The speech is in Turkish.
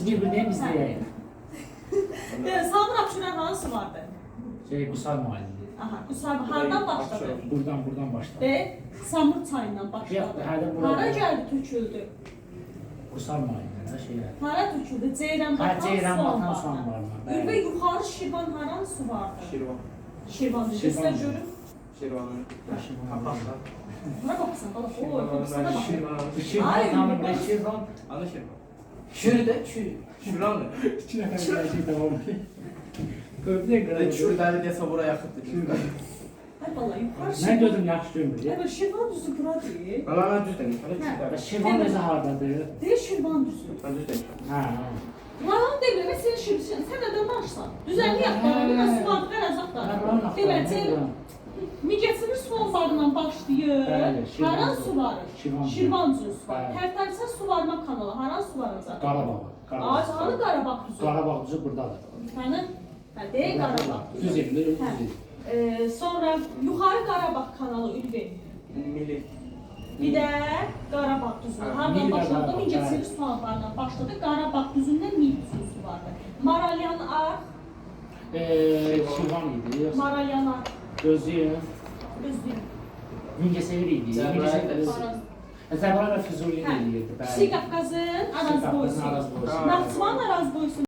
Siz bir-birini izleyin. Samur Abşeron hansı vardı? Qusar müəllimdir. Aha, Qusar hardan başladı? Buradan başladı. Ve Samur çayından Yox, başladı. hələ bura- Hara gəldi, töküldü? Qusar müəllimdir, şeylər. Hara töküldü? Ceyranbatan Ceyranbatan soğan soğan vardı. vardı. Ürve yuxarı Şirvan haransı vardı? Şirvan. Şirvan dedi. Sizə görün. Şirvan'ın kapaklar. Buna baxsan, bala. O, kokusuna bak. Şirvan. Ay, Şirvan, tamam, bak. Şirvan. Ana Şirvan. Şürü'de çü. Şirvan mı? İki nəfər gələcək tamam. Köprüyə görə. Şürü'den de sabura yakıttı. Ay bala, yuxarı Mən Şirvan. gözüm yaxşı görmür. Evet, Şirvan düzü bura deyil. Ben düz dedim. Hadi Ha. Şirvan necə hardadır? Deyil Şirvan düzü. Ben düz dedim. Hə. Yalan demirəm, sən Şirvan, sən nədən danışsan? Düzəlli yaxlarına bir də suvardı, qərəzaqlar. Deməli, sən Mingəçevir su anbarından başlayır. Bəli, Şirvan Haran su. su var? Şirvan su. Şirvan su var. Bəli. Tərtərsə suvarma kanalı, haran su varacaq? Qarabağ. Ağac, hanı Qarabağ düzü? Qarabağ düzü buradadır. Mənim, deyil Qarabağ Düz düzü. evdir, düz Hə. evdir. Sonra yuxarı Qarabağ kanalı Ülvi. Milli. Bir də Qarabağ düzü. Hə, Hardan Mil və başladı? Qarabağ, Mingəçevir bəli. su anbarından başladı. Qarabağ düzündən Mil düzü vardı. Maralyan Arx, Şirvan idi. yoxsa- Maralyan Arx. Gözlüyüm. Özlüyüm. Mingəçevir idi. Cəbrayıl. Zəbrayıl və Füzuli Hə. edirdi. Kiçik Qafqazın Arazboysu. Arazboysu. Naxçıvan Arazboysu